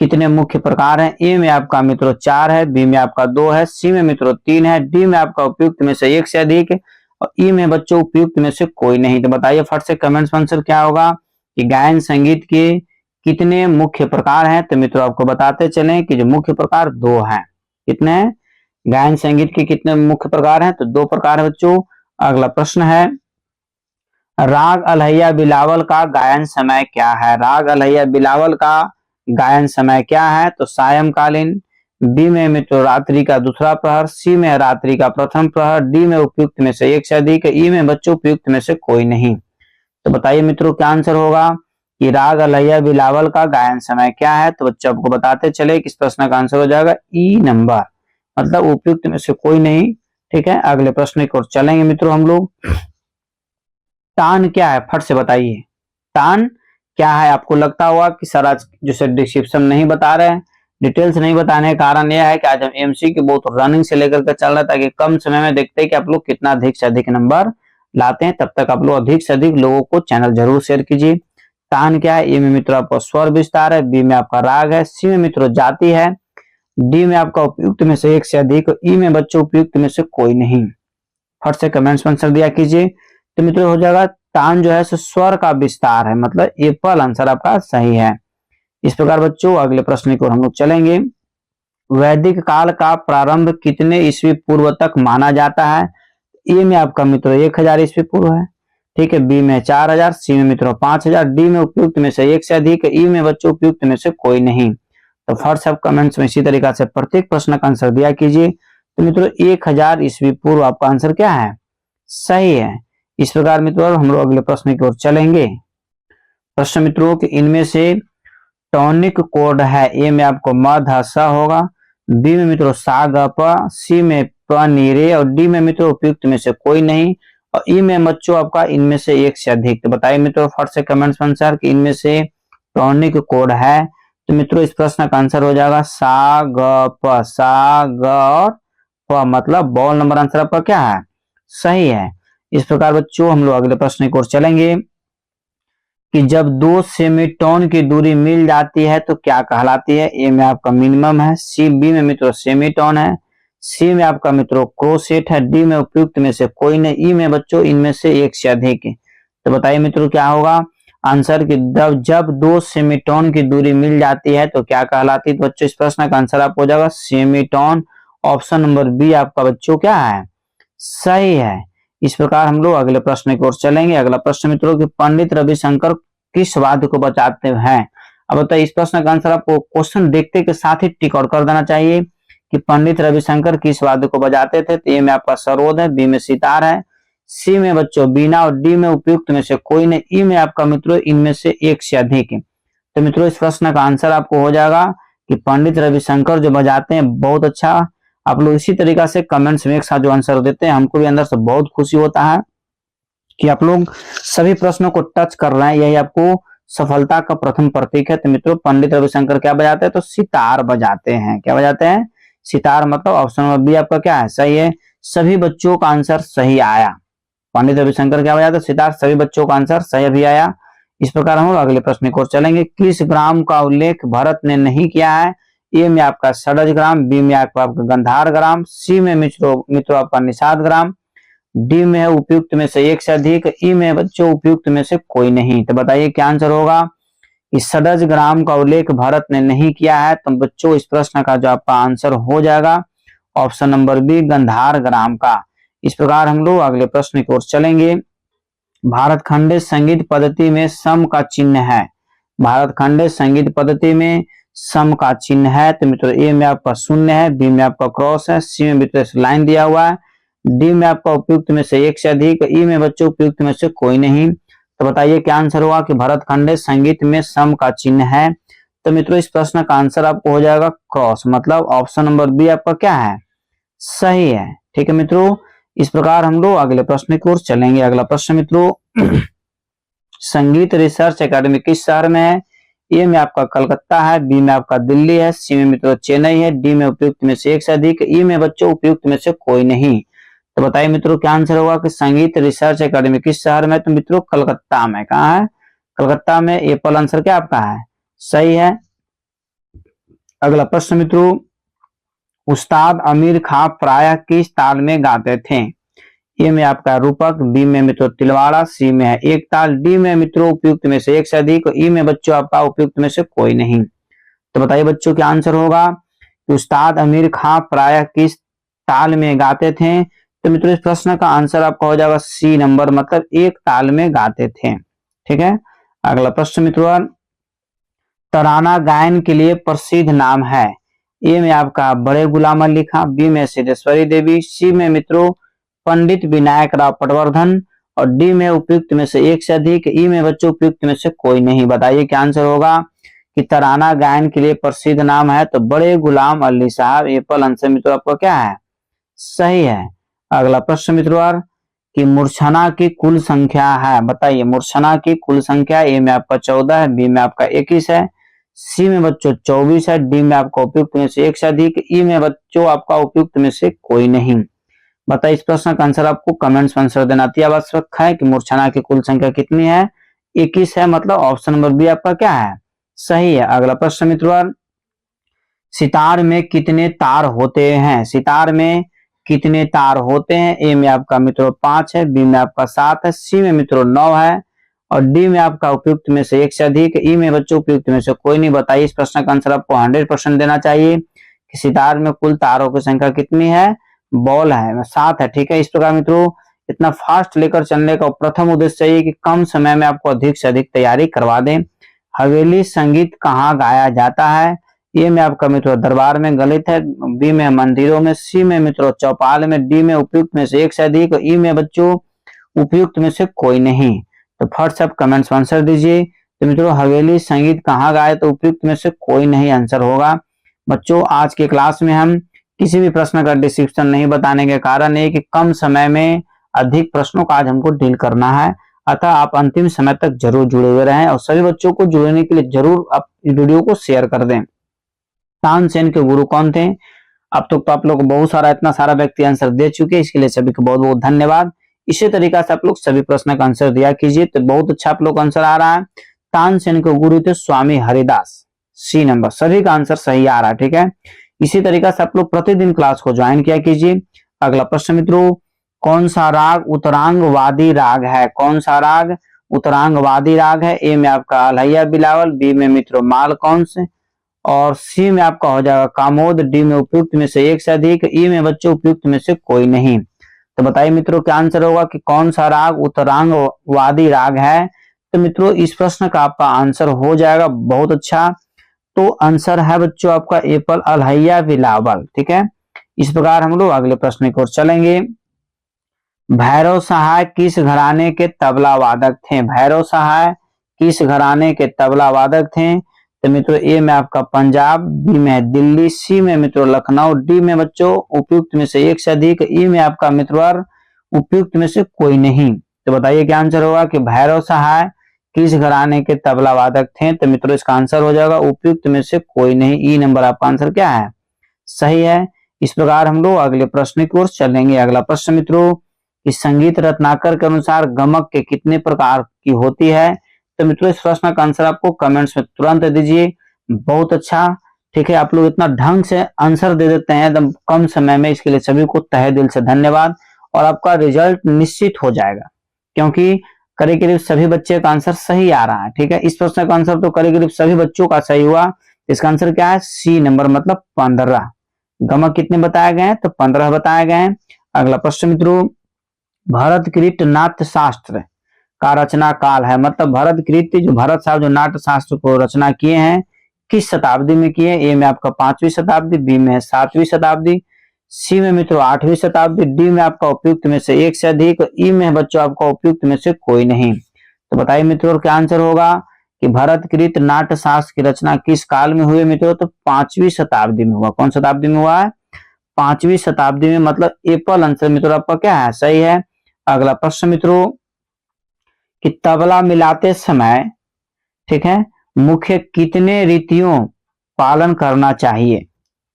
S1: कितने मुख्य प्रकार हैं? ए में आपका मित्रों 4 है, बी में आपका 2 है, सी में मित्रों 3 है, डी में आपका उपयुक्त में से एक से अधिक और ई में बच्चों उपयुक्त में से कोई नहीं। तो बताइए फट से कमेंट्स में आंसर क्या होगा कि गायन संगीत के कितने मुख्य प्रकार हैं? तो मित्रों आपको बताते चलें कि जो मुख्य प्रकार 2 हैं। कितने हैं? गायन संगीत के कितने मुख्य प्रकार हैं? तो 2 प्रकार है बच्चों। अगला प्रश्न है राग अलहैया बिलावल का गायन समय क्या है? राग अलहैया बिलावल का गायन समय क्या है? तो सायंकालीन, बी में मित्रों रात्रि का दूसरा प्रहर, सी में रात्रि का प्रथम प्रहर, डी में उपयुक्त में से एक से अधिक, ई में बच्चों उपयुक्त में से कोई नहीं। तो बताइए मित्रों क्या आंसर होगा कि राग अलहैया बिलावल का गायन समय क्या है? तो बच्चों आपको बताते चले कि इस प्रश्न का आंसर हो जाएगा ई नंबर, मतलब उपयुक्त में से कोई नहीं। ठीक है, अगले प्रश्न की ओर चलेंगे मित्रों हम लोग। तान क्या है? फट से बताइए तान क्या है? आपको लगता होगा कि सर आज जो डिस्क्रिप्शन नहीं बता रहे हैं, डिटेल्स नहीं बताने का कारण यह है कि आज हम एमसीक्यू बहुत रनिंग से लेकर के चल रहे हैं, ताकि कम समय में देखते हैं कि आप लोग कितना अधिक से अधिक नंबर लाते हैं। तब तक आप लोग अधिक से अधिक लोगों को चैनल जरूर शेयर कीजिए। तान क्या है? ए में मित्रों आपका स्वर विस्तार है, बी में आपका राग है, सी में मित्रों जाति है, डी में आपका उपयुक्त में से एक से अधिक, ई में बच्चों उपयुक्त में से कोई नहीं। फट से कमेंट्स में आंसर दिया कीजिए। तो मित्रों हो जाएगा तान जो है स्वर का विस्तार है, मतलब एप्पल आंसर आपका सही है। इस प्रकार बच्चों अगले प्रश्न की ओर हम लोग चलेंगे। वैदिक काल का प्रारंभ कितने ईस्वी पूर्व तक माना जाता है? ए में आपका मित्रों 1000 ईस्वी पूर्व है, ठीक है, बी में 4000, सी में मित्रों 5000, डी में उपयुक्त में से एक से अधिक, ई में बच्चों उपयुक्त में से कोई नहीं। तो फर्स्ट सब कमेंट्स में इसी तरीका से प्रत्येक प्रश्न का आंसर दिया कीजिए। तो मित्रों 1000 ईस्वी पूर्व आपका आंसर क्या है? सही है। इस प्रकार मित्रों हम लोग अगले प्रश्न की ओर चलेंगे। प्रश्न मित्रों कि इनमें से टॉनिक कोड है, ए में आपको म ध स होगा, बी में मित्रों सा ग प, सी में प नी रे और डी में मित्रों उपयुक्त में से कोई नहीं और ई में बच्चों आपका इनमें से एक से अधिक। तो बताइए मित्रों फट से कमेंट्स में आंसर कि इनमें से टॉनिक कोड है। तो मित्रों इस प्रश्न का आंसर हो जाएगा सा ग प, सा ग और प, मतलब बॉल नंबर आंसर आपका क्या है? सही है। इस प्रकार बच्चों हम लोग अगले प्रश्न की ओर चलेंगे कि जब दो सेमीटोन की दूरी मिल जाती है तो क्या कहलाती है? ए में आपका मिनिमम है, सी बी में मित्रों सेमीटोन है, सी में आपका मित्रों क्रोसेट है, डी में उपयुक्त में से कोई नहीं, ई में बच्चों इनमें से एक से अधिक। तो बताइए मित्रों क्या होगा आंसर कि जब दो सेमीटोन की दूरी मिल जाती है तो क्या कहलाती है? तो बच्चों इस प्रश्न का आंसर आपको हो जाएगा सेमीटोन। ऑप्शन नंबर बी आपका बच्चों क्या है? सही है। इस प्रकार हम लोग अगले प्रश्न की ओर चलेंगे। अगला प्रश्न मित्रों कि पंडित रविशंकर किस वाद्य को बजाते हैं? अब बताइए इस प्रश्न का आंसर आपको क्वेश्चन देखते के साथ ही टिक आउट कर देना चाहिए कि पंडित रविशंकर किस वाद्य को बजाते थे। तो ए में आपका सरोद है, बी में सितार है, सी में बच्चों बीना और डी में उपयुक्त में से कोई नहीं, ई में आपका मित्रों इनमें से एक से अधिक। तो मित्रों इस प्रश्न का आंसर आपको हो जाएगा कि पंडित रविशंकर जो बजाते हैं। बहुत अच्छा, आप लोग इसी तरीका से कमेंट्स में एक साथ जो आंसर देते हैं हमको भी अंदर से बहुत खुशी होता है कि आप लोग सभी प्रश्नों को टच कर रहे हैं। यही आपको सफलता का प्रथम प्रतीक है। तो मित्रों पंडित रविशंकर क्या बजाते हैं? तो सितार बजाते हैं। क्या बजाते हैं? सितार, मतलब ऑप्शन नंबर बी आपका क्या है? सही है। सभी बच्चों का आंसर सही आया। पंडित रविशंकर क्या बजाते हैं? सितार। सभी बच्चों का आंसर सही भी आया। इस प्रकार हम अगले प्रश्न की ओर चलेंगे। किस ग्राम का उल्लेख भरत ने नहीं किया है? ए में आपका षडज ग्राम, बी में आपका गंधार ग्राम, सी में मित्रों आपका निषाद ग्राम, डी में है उपयुक्त में से एक से अधिक, ई में बच्चों उपयुक्त में से कोई नहीं। तो बताइए क्या आंसर होगा कि षडज ग्राम का उल्लेख भरत ने नहीं किया है। तो बच्चों इस प्रश्न का जो आपका आंसर हो जाएगा ऑप्शन नंबर बी गंधार ग्राम का। इस प्रकार हम लोग अगले प्रश्न की ओर चलेंगे। भारत खंडे संगीत पद्धति में सम का चिन्ह है। भारत खंडे संगीत पद्धति में सम का चिन्ह है। तो मित्रों ए में आपका शून्य है, बी में आपका क्रॉस है, सी में मित्रों लाइन दिया हुआ है, डी में आपका उपयुक्त में से एक से अधिक, ई में बच्चों उपयुक्त में से कोई नहीं। तो बताइए क्या आंसर हुआ कि भरत खंडे संगीत में सम का चिन्ह है। तो मित्रों इस प्रश्न का आंसर आपको हो जाएगा क्रॉस, मतलब ऑप्शन नंबर बी आपका क्या है? सही है। ठीक है मित्रों, इस प्रकार हम लोग अगले प्रश्न की ओर चलेंगे। अगला प्रश्न मित्रों संगीत रिसर्च एकेडमी किस शहर में है? ए में आपका कलकत्ता है, बी में आपका दिल्ली है, सी में मित्रों चेन्नई है, डी में उपयुक्त में से एक से अधिक, ई में बच्चों उपयुक्त में से कोई नहीं। तो बताइए मित्रों क्या आंसर होगा कि संगीत रिसर्च एकेडमी किस शहर में? तो मित्रों कलकत्ता में। कहाँ है? कलकत्ता में। एप्पल आंसर क्या आपका है? सही है। अगला प्रश्न मित्रों उस्ताद आमिर खां प्रायः किस ताल में गाते थे? ए में आपका रूपक, बी में मित्रों तिलवाड़ा, सी में है एक ताल, डी में मित्रों उपयुक्त में से एक से अधिक, ई में बच्चों आपका उपयुक्त में से कोई नहीं। तो बताइए बच्चों क्या आंसर होगा कि उस्ताद आमिर खां प्रायः किस ताल में गाते थे? तो मित्रों इस प्रश्न का आंसर आपका हो जाएगा सी नंबर, मतलब एक ताल में गाते थे। ठीक है। अगला प्रश्न मित्रों तराना गायन के लिए प्रसिद्ध नाम है। ए में आपका बड़े गुलाम अली खां, बी में सिद्धेश्वरी देवी, सी में मित्रों पंडित विनायक राव पटवर्धन और डी में उपयुक्त में से एक से अधिक, ई में बच्चों उपयुक्त में से कोई नहीं। बताइए क्या आंसर होगा कि तराना गायन के लिए प्रसिद्ध नाम है? तो बड़े गुलाम अली साहब। एप्पल आंसर मित्रों आपका क्या है? सही है। अगला प्रश्न मित्रों कि मूर्छना की कुल संख्या है। बताइए मूर्छना की कुल संख्या। ए में आपका 14 है, बी में आपका 21 है, सी में बच्चों 24 है, डी में आपका उपयुक्त में से एक से अधिक, ई में बच्चों आपका उपयुक्त में से कोई नहीं। बताइए इस प्रश्न का आंसर आपको कमेंट्स में आंसर देना अति आवश्यक है कि मूर्छना की कुल संख्या कितनी है, 21 है, मतलब ऑप्शन नंबर बी आपका क्या है, सही है। अगला प्रश्न मित्रों, सितार में कितने तार होते हैं, सितार में कितने तार होते हैं, ए में आपका मित्रों 5 है, बी में आपका 7 है, सी में मित्रों 9 है और डी में आपका उपयुक्त में से एक से अधिक, ई में बच्चों उपयुक्त में से कोई नहीं। बताइए इस प्रश्न का आंसर आपको 100% देना चाहिए कि सितार में कुल तारों की संख्या कितनी है, बॉल है 7 है, ठीक है। इस प्रकार मित्रों इतना फास्ट लेकर चलने का प्रथम उद्देश्य चाहिए कि कम समय में आपको अधिक से अधिक तैयारी करवा दें। हवेली संगीत कहाँ गाया जाता है, ए में आपका मित्रों दरबार में गलित है, बी में मंदिरों में, सी में मित्रों चौपाल में, डी में उपयुक्त में से एक से अधिक, ई में बच्चों उपयुक्त में से कोई नहीं। तो फट सब कमेंट्स में आंसर दीजिए। तो मित्रों हवेली संगीत कहाँ गाए, तो उपयुक्त में से कोई नहीं आंसर होगा। बच्चों आज के क्लास में हम किसी भी प्रश्न का डिस्क्रिप्शन नहीं बताने के कारण है कि कम समय में अधिक प्रश्नों का आज हमको डील करना है, अतः आप अंतिम समय तक जरूर जुड़े हुए रहें और सभी बच्चों को जुड़ने के लिए जरूर आप इस वीडियो को शेयर कर दें। तानसेन के गुरु कौन थे, अब तक तो आप लोग बहुत सारा इतना सारा व्यक्ति आंसर दे चुके हैं, इसके लिए सभी को बहुत बहुत धन्यवाद। इसी तरीका से आप लोग सभी प्रश्न का आंसर दिया कीजिए, तो बहुत अच्छा आप लोग आंसर आ रहा है। तानसेन के गुरु थे स्वामी हरिदास, सी नंबर, सभी का आंसर सही आ रहा है, ठीक है। इसी तरीका से आप लोग प्रतिदिन क्लास को ज्वाइन किया कीजिए। अगला प्रश्न मित्रों, कौन सा राग उत्तरांगवादी राग है, कौन सा राग उत्तरांगवादी राग है, ए में आपका अलहैया बिलावल, बी में मित्रों मालकौंस और सी में आपका हो जाएगा कामोद, डी में उपयुक्त में से एक से अधिक, ई में बच्चों उपयुक्त में से कोई नहीं। तो बताइए मित्रों क्या आंसर होगा कि कौन सा राग उत्तरांगवादी राग है। तो मित्रों इस प्रश्न का आपका आंसर हो जाएगा बहुत अच्छा, तो आंसर है बच्चों आपका एपल अलहैया बिलावल, ठीक है। इस प्रकार हम लोग अगले प्रश्न की ओर चलेंगे। भैरव सहाय किस घराने के तबला वादक थे, भैरव सहाय किस घराने के तबला वादक थे। तो मित्रों ए में आपका पंजाब, बी में दिल्ली, सी में मित्रों लखनऊ, डी में बच्चों उपयुक्त में से एक से अधिक, ई में आपका मित्रों उपयुक्त में से कोई नहीं। तो बताइए क्या आंसर होगा कि भैरव सहाय किस घराने के तबला वादक थे। तो मित्रों इसका आंसर हो जाएगा उपयुक्त में से कोई नहीं, ई नंबर आपका आंसर क्या है, सही है। इस प्रकार हम लोग अगले प्रश्न की ओर चलेंगे। अगला प्रश्न मित्रों, इस संगीत रत्नाकर के अनुसार गमक के कितने प्रकार की होती है। तो मित्रों इस प्रश्न का आंसर आपको कमेंट्स में तुरंत दीजिए, बहुत अच्छा, ठीक है। आप लोग इतना ढंग से आंसर दे देते हैं एकदम कम समय में, इसके लिए सभी को तहे दिल से धन्यवाद और आपका रिजल्ट निश्चित हो जाएगा, क्योंकि करीब करीब सभी बच्चे का आंसर सही आ रहा है, ठीक है। इस प्रश्न का आंसर तो करीब करीब सभी बच्चों का सही हुआ, इसका आंसर क्या है, सी नंबर मतलब 15। गमक कितने बताए गए हैं, तो 15 बताए गए हैं। अगला प्रश्न मित्रों, भरतकृत नाट्य शास्त्र का रचना काल है, मतलब भरतकृत जो भरत साहब जो नाट्य शास्त्र को रचना किए हैं किस शताब्दी में किए, ए में आपका 5वीं शताब्दी, बी में 7वीं शताब्दी, सी में मित्रों 8वीं शताब्दी, डी में आपका उपयुक्त में से एक से अधिक, ई में बच्चों आपका उपयुक्त में से कोई नहीं। तो बताइए मित्रों क्या आंसर होगा कि भरतकृत नाट्य शास्त्र की रचना किस काल में हुए मित्रों, तो 5वीं शताब्दी में हुआ। कौन शताब्दी में हुआ है, 5वीं शताब्दी में, मतलब एप्पल आंसर मित्रों आपका क्या है, सही है। अगला प्रश्न मित्रों, कि तबला मिलाते समय, ठीक है, मुख्य कितने रीतियों पालन करना चाहिए,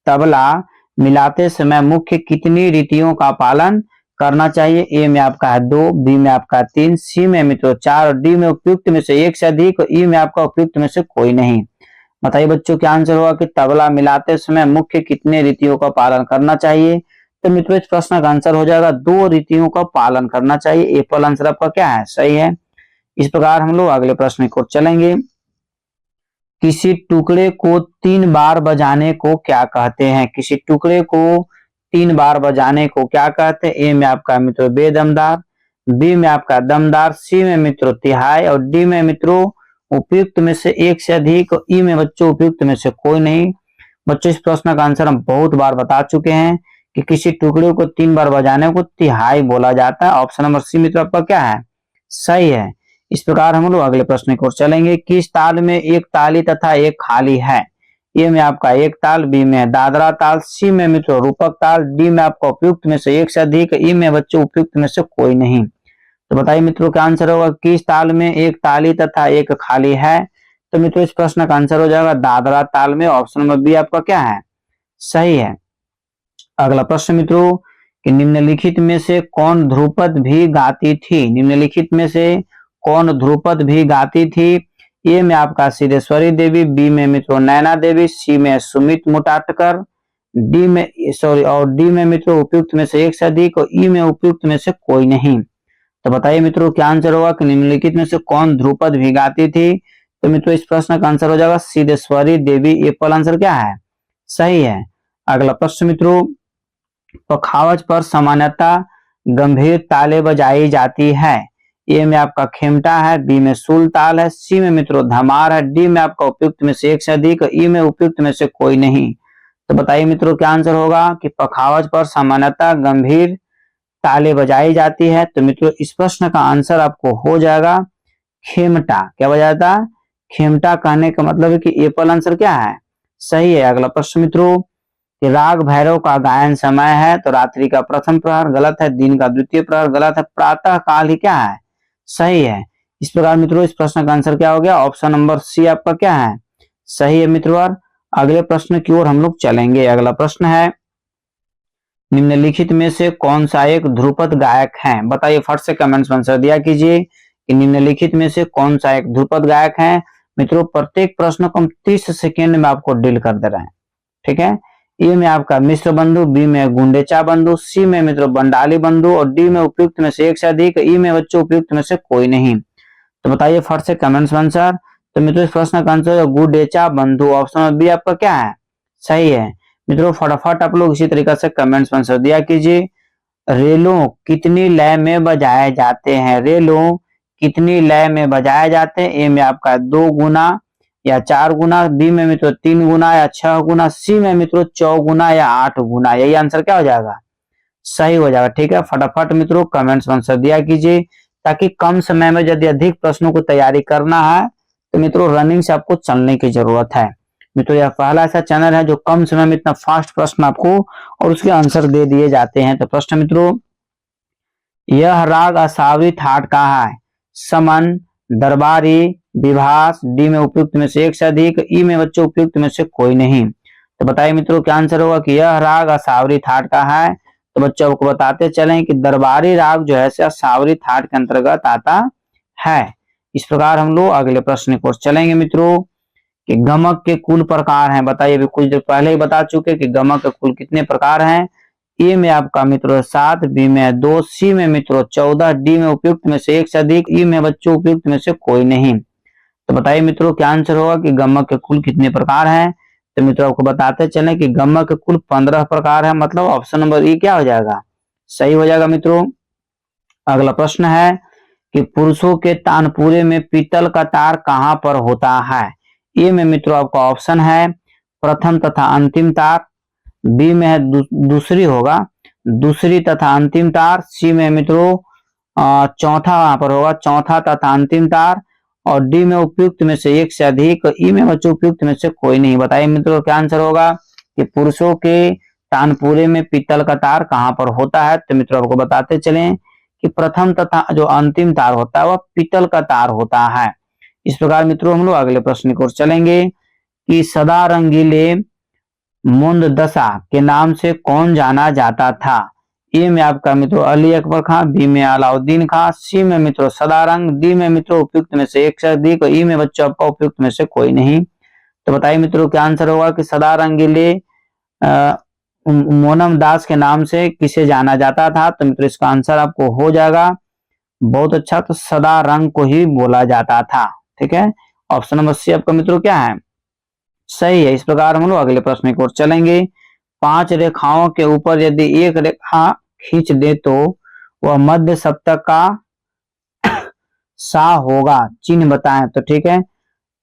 S1: तबला मिलाते समय मुख्य कितनी रीतियों का पालन करना चाहिए। ए में आपका है 2, बी में आपका 3, सी में मित्रों 4 और डी में उपयुक्त में से एक से अधिक, ई में आपका उपयुक्त में से कोई नहीं। बताइए बच्चों क्या आंसर होगा कि तबला मिलाते समय मुख्य कितने रीतियों का पालन करना चाहिए। तो मित्रों इस प्रश्न का आंसर हो जाएगा 2 रीतियों का पालन करना चाहिए, एप्पल आंसर आपका क्या है, सही है। इस प्रकार हम लोग अगले प्रश्न को चलेंगे। किसी टुकड़े को 3 बार बजाने को क्या कहते हैं, किसी टुकड़े को 3 बार बजाने को क्या कहते हैं। ए में आपका मित्रों बेदमदार, बी में आपका दमदार, सी में मित्रों तिहाई और डी में मित्रों उपयुक्त में से एक से अधिक, ई में बच्चों उपयुक्त में से कोई नहीं। बच्चों इस प्रश्न का आंसर हम बहुत बार बता चुके हैं कि किसी टुकड़े को 3 बार बजाने को तिहाई बोला जाता है। ऑप्शन नंबर सी मित्रों आपका क्या है, सही है। इस प्रकार हम लोग अगले प्रश्न की ओर चलेंगे। किस ताल में एक ताली तथा एक खाली है। ए में आपका एक ताल, बी में दादरा ताल, सी में मित्रों रूपक ताल, डी में आपका उपयुक्त में से एक से अधिक, ई में बच्चों उपयुक्त में से कोई नहीं। तो बताइए मित्रों क्या आंसर होगा, किस ताल में एक ताली तथा एक खाली है। तो मित्रों इस प्रश्न का आंसर हो जाएगा दादरा ताल में। ऑप्शन नंबर बी आपका क्या है, सही है। अगला प्रश्न मित्रों कि निम्नलिखित में से कौन ध्रुपद भी गाती थी, निम्नलिखित में से कौन ध्रुपद भी गाती थी। ए में आपका सिद्धेश्वरी देवी, बी में मित्रों नैना देवी, सी में सुमित मुटाटकर, डी में और डी में मित्रों उपयुक्त में से एक से अधिक, और ई में उपयुक्त में से कोई नहीं। तो बताइए मित्रों क्या आंसर होगा कि निम्नलिखित में से कौन ध्रुपद भी गाती थी। तो मित्रों इस प्रश्न का आंसर हो जाएगा सिद्धेश्वरी देवी। ये पहला आंसर क्या है, सही है। अगला प्रश्न मित्रों पखावज पर सामान्यतः गंभीर ताले बजाई जाती है। ए में आपका खेमटा है, बी में सूल ताल है, सी में मित्रों धमार है, डी में आपका उपयुक्त में से एक से अधिक, ई में उपयुक्त में से कोई नहीं। तो बताइए मित्रों क्या आंसर होगा कि पखावज पर सामान्यतः गंभीर ताले बजाई जाती है। तो मित्रों इस प्रश्न का आंसर आपको हो जाएगा खेमटा। क्या बजाया था, खेमटा। कहने का मतलब है कि ये पहला आंसर क्या है, सही है। अगला प्रश्न मित्रों कि राग भैरव का गायन समय है। तो रात्रि का प्रथम प्रहर गलत है, दिन का द्वितीय प्रहर गलत है, प्रातः काल ही क्या है, सही है। इस प्रकार मित्रों इस प्रश्न का आंसर क्या हो गया, ऑप्शन नंबर सी आपका क्या है, सही है मित्रों। अगले प्रश्न की ओर हम लोग चलेंगे। अगला प्रश्न है निम्नलिखित में से कौन सा एक ध्रुपद गायक है। बताइए फट से कमेंट्स में आंसर दिया कीजिए कि निम्नलिखित में से कौन सा एक ध्रुपद गायक है। मित्रों प्रत्येक प्रश्न को हम 30 सेकेंड में आपको डील कर दे रहे हैं, ठीक है। ए में आपका मिश्र बंधु, बी में गुंडेचा बंधु, सी में मित्रों बंडाली बंधु, और डी में उपयुक्त में से एक से अधिक, ई में बच्चों उपयुक्त में से कोई नहीं। तो बताइए फट से कमेंट्स में आंसर। तो मित्रों इस प्रश्न का आंसर है गुंडेचा बंधु। ऑप्शन नंबर बी आपका क्या है, सही है। मित्रों फटाफट आप लोग इसी तरीके से कमेंट्स में आंसर दिया कीजिए। रेलों कितनी लय में बजाए जाते हैं, रेलों कितनी लय में बजाए जाते हैं। ए में आपका 2 गुना या 4 गुना, बी में मित्रों 3 गुना या 6 गुना, सी में मित्रों 4 गुना या 8 गुना। यही आंसर क्या हो जाएगा, सही हो जाएगा। ठीक है, फटाफट मित्रों कमेंट्स में आंसर दिया कीजिए ताकि कम समय में यदि अधिक प्रश्नों को तैयारी करना है तो मित्रों रनिंग से आपको चलने की जरूरत है। मित्रों यह पहला ऐसा चैनल है जो कम समय में इतना फास्ट प्रश्न आपको और उसके आंसर दे दिए जाते हैं। तो प्रश्न मित्रों यह राग असावरी थाट का है। समन, दरबारी, विभास, डी में उपयुक्त में से एक से अधिक, ई में बच्चों उपयुक्त में से कोई नहीं। तो बताइए मित्रों क्या आंसर होगा कि यह राग असावरी थाट का है। तो बच्चों आपको बताते चलें कि दरबारी राग जो है असावरी थाट के अंतर्गत आता है। इस प्रकार हम लोग अगले प्रश्न को चलेंगे मित्रों कि गमक के कुल प्रकार हैं। बताइए अभी कुछ देर पहले ही बता चुके कि गमक के कुल कितने प्रकार हैं। ए में आपका मित्रों 7, बी में 2, सी में मित्रों 14, डी में उपयुक्त में से एक से अधिक, ई में बच्चों उपयुक्त में से कोई नहीं। तो बताइए मित्रों क्या आंसर होगा कि गमक के कुल कितने प्रकार हैं। तो मित्रों आपको बताते चले कि गमक के कुल 15 प्रकार है। मतलब ऑप्शन नंबर ई क्या हो जाएगा, सही हो जाएगा मित्रों। अगला प्रश्न है कि पुरुषों के तानपुरे में पीतल का तार कहां पर होता है। ए में मित्रों आपका ऑप्शन है प्रथम तथा अंतिम तार, बी में है दूसरी होगा दूसरी तथा अंतिम तार, सी में मित्रों चौथा वहां पर होगा चौथा तथा अंतिम तार, और डी में उपयुक्त में से एक से अधिक, ई में बच्चों उपयुक्त में से कोई नहीं। बताइए मित्रों क्या आंसर होगा कि पुरुषों के तानपुरे में पीतल का तार कहां पर होता है। तो मित्रों आपको बताते चलें कि प्रथम तथा जो अंतिम तार होता है वह पीतल का तार होता है। इस प्रकार मित्रों हम लोग अगले प्रश्न की ओर चलेंगे कि सदा रंगीले मुंद दशा के नाम से कौन जाना जाता था। ए में आपका मित्रों अली अकबर खां, बी में अलाउद्दीन खां, सी में मित्रों सदारंग, डी में मित्रों उपयुक्त में से एक से अधिक, ई में बच्चों आपका उपयुक्त में से कोई नहीं। तो बताइए मित्रों क्या आंसर होगा कि सदा रंगीले मोनम दास के नाम से किसे जाना जाता था। तो मित्रों इसका आंसर आपको हो जाएगा बहुत अच्छा, तो सदा रंग को ही बोला जाता था। ठीक है, ऑप्शन नंबर सी आपका मित्रों क्या है, सही है। इस प्रकार हम लोग अगले प्रश्न की ओर चलेंगे। 5 रेखाओं के ऊपर यदि एक रेखा खींच दे तो वह मध्य सप्तक का सा होगा, चिन्ह बताएं। तो ठीक है,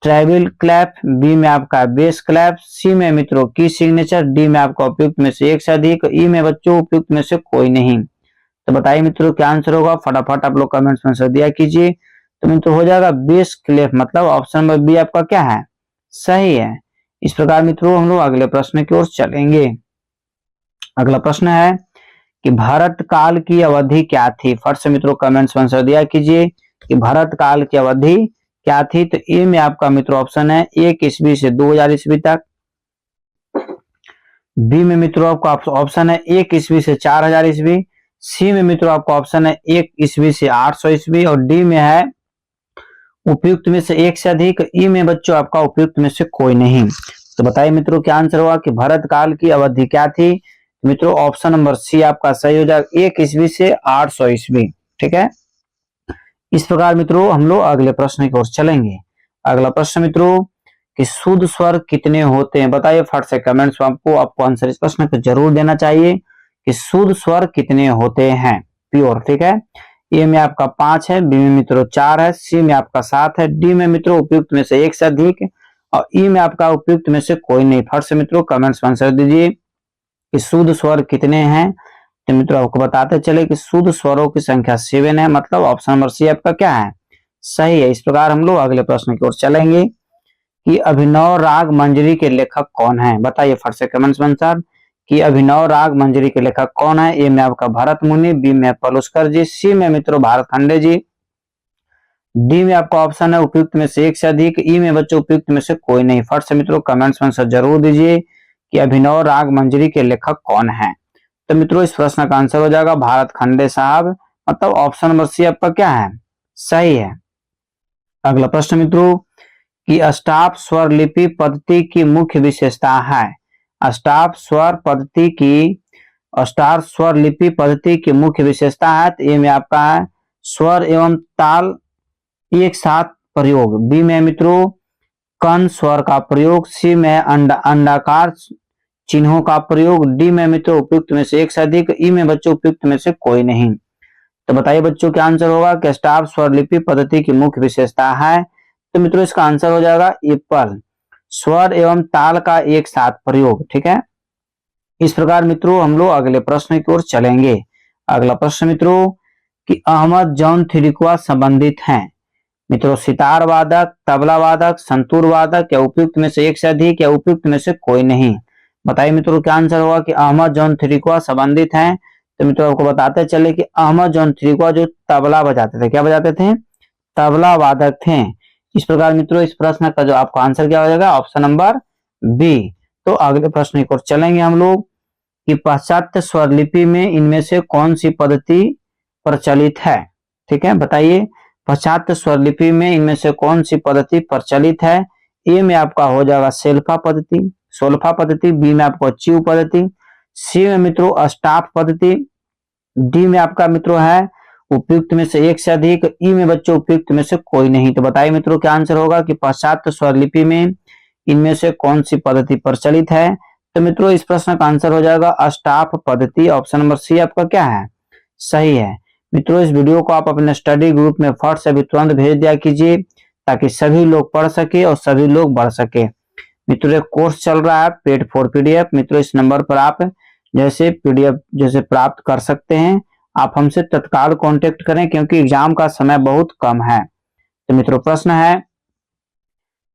S1: ट्राइबल क्लैप, बी में आपका बेस क्लैप, सी में मित्रों की सिग्नेचर, डी में आपका उपयुक्त में से एक से अधिक, ई में बच्चों उपयुक्त में से कोई नहीं। तो बताइए मित्रों क्या आंसर होगा, फटाफट आप लोग कमेंट्स में आंसर दिया कीजिए। तो मित्रों हो जाएगा बेस क्लैप, मतलब ऑप्शन नंबर बी आपका क्या है, सही है। इस प्रकार मित्रों हम लोग अगले प्रश्न की ओर चलेंगे। अगला प्रश्न है कि भरत काल की अवधि क्या थी। फट से मित्रों कमेंट्स में आंसर दिया कीजिए कि भरत काल की अवधि क्या थी? तो ए में आपका मित्रों ऑप्शन है 1 ईस्वी से 2000 ईस्वी तक। बी में मित्रों आपका ऑप्शन है 1 ईस्वी से 4000 ईस्वी। सी में मित्रों आपका ऑप्शन है 1 ईस्वी से 800 ईस्वी। और डी में है उपयुक्त में से एक से अधिक। ई में बच्चों आपका उपयुक्त में से कोई नहीं। तो बताइए मित्रों क्या आंसर होगा कि भरत काल की अवधि क्या थी? मित्रों ऑप्शन नंबर सी आपका सही हो जाएगा, 1 ईस्वी से 800 ईस्वी। ठीक है, इस प्रकार मित्रों हम लोग अगले प्रश्न की ओर चलेंगे। अगला प्रश्न मित्रों कि शुद्ध स्वर कितने होते हैं? बताइए फट से कमेंट्स में आपको आंसर इस प्रश्न को जरूर देना चाहिए कि शुद्ध स्वर कितने होते हैं प्योर। ठीक है, ए में आपका 5 है, बी में मित्रों 4 है, सी में आपका 7 है, डी में मित्रों उपयुक्त में से एक से अधिक, और ई में आपका उपयुक्त में से कोई नहीं। फट से मित्रों कमेंट्स में आंसर दीजिए कि शुद्ध स्वर कितने हैं। तो मित्रों आपको बताते चले कि शुद्ध स्वरों की संख्या 7 है, मतलब ऑप्शन नंबर सी आपका क्या है? सही है। इस प्रकार हम लोग अगले प्रश्न की ओर चलेंगे कि अभिनव राग मंजरी के लेखक कौन है? बताइए फट से कमेंट्स में आंसर कि अभिनव राग मंजरी के लेखक कौन है। ए में आपका भरत मुनि, बी में पलुस्कर जी, सी में मित्रों भारत खंडे जी, डी में आपका ऑप्शन है उपयुक्त में से एक से अधिक, ई में बच्चों उपयुक्त में से कोई नहीं। फट से मित्रों कमेंट्स में आंसर जरूर दीजिए कि अभिनव राग मंजरी के लेखक कौन है। तो मित्रों इस प्रश्न का आंसर हो जाएगा भारत खंडे साहब, मतलब ऑप्शन नंबर सी आपका क्या है? सही है। अगला प्रश्न मित्रों कि अष्टाप स्वर लिपि पद्धति की मुख्य विशेषता है। अष्टाप स्वर पद्धति की अष्टाप स्वर लिपि पद्धति की मुख्य विशेषता है। तो ए में आपका है स्वर एवं ताल एक साथ प्रयोग, बी में मित्रों कण स्वर का प्रयोग, सी में अंडाकार चिन्हों का प्रयोग, डी में मित्रों उपयुक्त में से एक से अधिक, ई में बच्चों उपयुक्त में से कोई नहीं। तो बताइए बच्चों क्या आंसर होगा कि अष्टाप स्वर लिपि पद्धति की मुख्य विशेषता है। तो मित्रों इसका आंसर हो जाएगा एप्पल, स्वर एवं ताल का एक साथ प्रयोग। ठीक है, इस प्रकार मित्रों हम लोग अगले प्रश्न की ओर चलेंगे। अगला प्रश्न मित्रों कि अहमद जौन थिरिकुआ संबंधित हैं। मित्रों सितार वादक, तबला वादक, संतूर वादक, या उपयुक्त में से एक से अधिक, या उपयुक्त में से कोई नहीं। बताइए मित्रों क्या आंसर होगा कि अहमद जौन थिरिकुआ संबंधित हैं। तो मित्रों आपको बताते चले कि अहमद जौन थिरिकुआ जो तबला बजाते थे, क्या बजाते थे? तबला वादक थे। इस प्रकार मित्रों इस प्रश्न का जो आपका आंसर क्या हो जाएगा? Option number B. तो अगले प्रश्न की ओर चलेंगे हम लोग कि पाश्चात्य स्वर लिपि में इनमें से कौन सी पद्धति प्रचलित है। ठीक है, बताइए पाश्चात्य स्वर लिपि में इनमें से कौन सी पद्धति प्रचलित है। ए में आपका हो जाएगा सेल्फा पद्धति, सोल्फा पद्धति, बी में आपको च्यू पद्धति, सी में मित्रों अष्टाप पद्धति, डी में आपका मित्रों है उपयुक्त में से एक से अधिक, ई में बच्चों उपयुक्त में से कोई नहीं। तो बताइए मित्रों क्या आंसर होगा कि पाश्चात्य स्वर लिपि में इनमें से कौन सी पद्धति प्रचलित है। तो मित्रों इस प्रश्न का आंसर हो जाएगा अष्टाप पद्धति, ऑप्शन नंबर सी आपका क्या है? सही है। मित्रों इस वीडियो को आप अपने स्टडी ग्रुप में फट से भी तुरंत भेज दिया कीजिए ताकि सभी लोग पढ़ सके और सभी लोग बढ़ सके। मित्रों एक कोर्स चल रहा है पेड फॉर पीडीएफ। मित्रों इस नंबर पर आप जैसे पीडीएफ जैसे प्राप्त कर सकते हैं। आप हमसे तत्काल कांटेक्ट करें क्योंकि एग्जाम का समय बहुत कम है। तो मित्रों प्रश्न है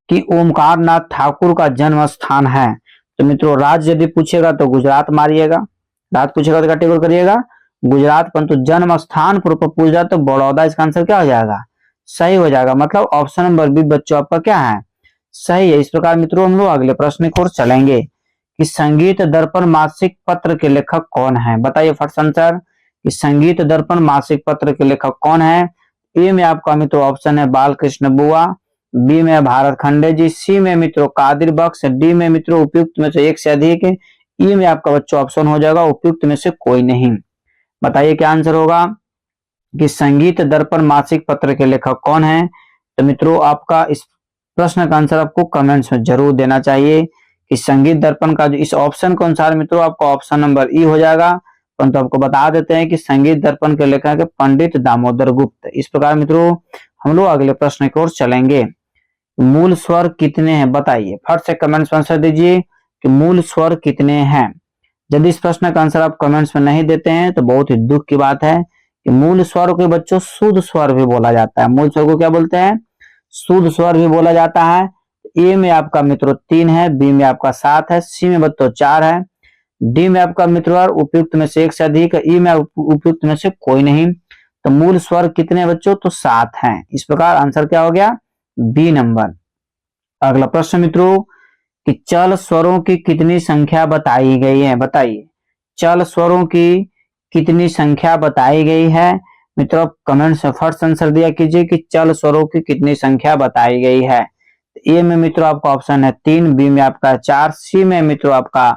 S1: कि ओमकार नाथ ठाकुर का जन्म स्थान है। तो मित्रों राज्य यदि पूछेगा तो गुजरात मारिएगा, राज्य पूछेगा तो कैटेगरी करिएगा गुजरात, परंतु जन्म स्थान पर पूछ जाए तो बड़ौदा। इसका आंसर क्या हो जाएगा? सही हो जाएगा, मतलब ऑप्शन नंबर बी बच्चों आपका क्या है? सही है। इस प्रकार मित्रों हम लोग अगले प्रश्न की ओर चलेंगे कि संगीत दर्पण मासिक पत्र के लेखक कौन है। बताइए फट आंसर कि संगीत दर्पण मासिक पत्र के लेखक कौन है। ए में आपका मित्रों ऑप्शन है बालकृष्ण बुआ, बी में भारत खंडे जी, सी में मित्रों कादिर बख्श, डी में मित्रों उपयुक्त में से एक से अधिक, ई में आपका बच्चों ऑप्शन हो जाएगा उपयुक्त में से कोई नहीं। बताइए क्या आंसर होगा कि संगीत दर्पण मासिक पत्र के लेखक कौन है। तो मित्रों आपका इस प्रश्न का आंसर आपको कमेंट्स में जरूर देना चाहिए कि संगीत दर्पण का जो इस ऑप्शन के अनुसार मित्रों आपका ऑप्शन नंबर ई हो जाएगा, परंतु आपको बता देते हैं कि संगीत दर्पण के लेखक है पंडित दामोदर गुप्त। इस प्रकार मित्रों हम लोग अगले प्रश्न की ओर चलेंगे। मूल स्वर कितने हैं? बताइए फट से कमेंट्स में आंसर दीजिए कि मूल स्वर कितने हैं। यदि इस प्रश्न का आंसर आप कमेंट्स में नहीं देते हैं तो बहुत ही दुख की बात है कि मूल स्वर को बच्चों शुद्ध स्वर भी बोला जाता है। मूल स्वर को क्या बोलते हैं? शुद्ध स्वर भी बोला जाता है। ए में आपका मित्रों 3 है, बी में आपका 7 है, सी में बच्चों 4 है, डी में आपका मित्रों उपयुक्त में से एक से अधिक, ई में उपयुक्त में से कोई नहीं। तो मूल स्वर कितने बच्चों? तो 7 हैं। इस प्रकार आंसर क्या हो गया? B number. अगला प्रश्न मित्रों कि चल स्वरों की कितनी संख्या बताई गई है, बताइए चल स्वरों की कितनी संख्या बताई गई है। मित्रों कमेंट से फर्स्ट आंसर दिया कीजिए कि चल स्वरों की कितनी संख्या बताई गई है। ए में मित्रों आपका ऑप्शन है 3, बी में आपका 4, सी में मित्रों आपका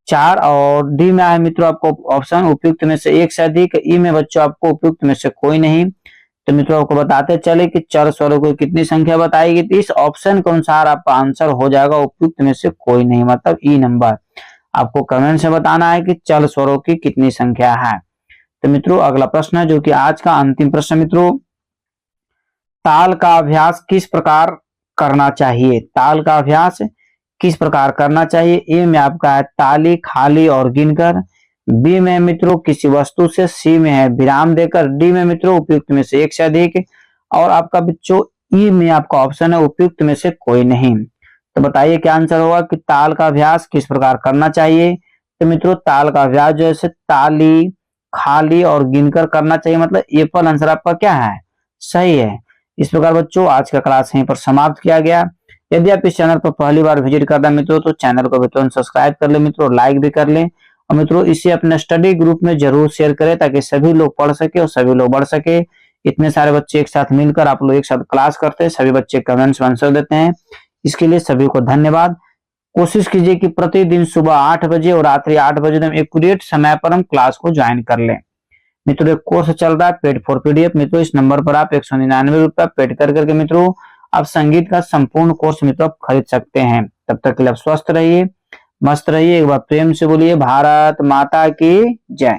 S1: 4 और डी में है मित्रों आपको ऑप्शन उपयुक्त में से एक से अधिक। ई में बच्चों आपको उपयुक्त में से कोई नहीं। तो मित्रों आपको बताते चले कि चल स्वरों को कितनी संख्या बताएगी, तो इस ऑप्शन के अनुसार आपका आंसर हो जाएगा उपयुक्त में से कोई नहीं, मतलब ई नंबर। आपको कमेंट से बताना है कि चल स्वरों की कितनी संख्या है। तो मित्रों अगला प्रश्न है जो कि आज का अंतिम प्रश्न मित्रों, ताल का अभ्यास किस प्रकार करना चाहिए, ताल का अभ्यास किस प्रकार करना चाहिए। ए में आपका है ताली, खाली और गिनकर, बी में मित्रों किसी वस्तु से, सी में है विराम देकर, डी में मित्रों उपयुक्त में से एक से अधिक और आपका बच्चों ई में आपका ऑप्शन है उपयुक्त में से कोई नहीं। तो बताइए क्या आंसर होगा कि ताल का अभ्यास किस प्रकार करना चाहिए। तो मित्रों ताल का अभ्यास जो है ताली, खाली और गिनकर करना चाहिए, मतलब ए पर आंसर आपका क्या है, सही है। इस प्रकार बच्चों आज का क्लास यहीं पर समाप्त किया गया। यदि आप इस चैनल पर पहली बार विजिट कर रहे हैं मित्रों तो चैनल को भी तुरंत सब्सक्राइब कर ले मित्रों, लाइक भी कर लें और मित्रों इसे अपने स्टडी ग्रुप में जरूर शेयर करें ताकि सभी लोग पढ़ सके और सभी लोग बढ़ सके। इतने सारे बच्चे एक साथ मिलकर आप लोग एक साथ क्लास करते हैं, सभी बच्चे कमेंट्स में आंसर देते हैं, इसके लिए सभी को धन्यवाद। कोशिश कीजिए कि प्रतिदिन सुबह 8 बजे और रात्रि 8 बजे एकदम एक्यूरेट समय पर हम क्लास को ज्वाइन कर लें। मित्रों एक कोर्स चल रहा है पेड फॉर पीडीएफ, मित्रों इस नंबर पर आप 199 रुपया पेड कर करके मित्रों आप संगीत का संपूर्ण कोर्स मित्रों आप खरीद सकते हैं। तब तक के लिए आप स्वस्थ रहिए, मस्त रहिए। एक बार प्रेम से बोलिए भारत माता की जय।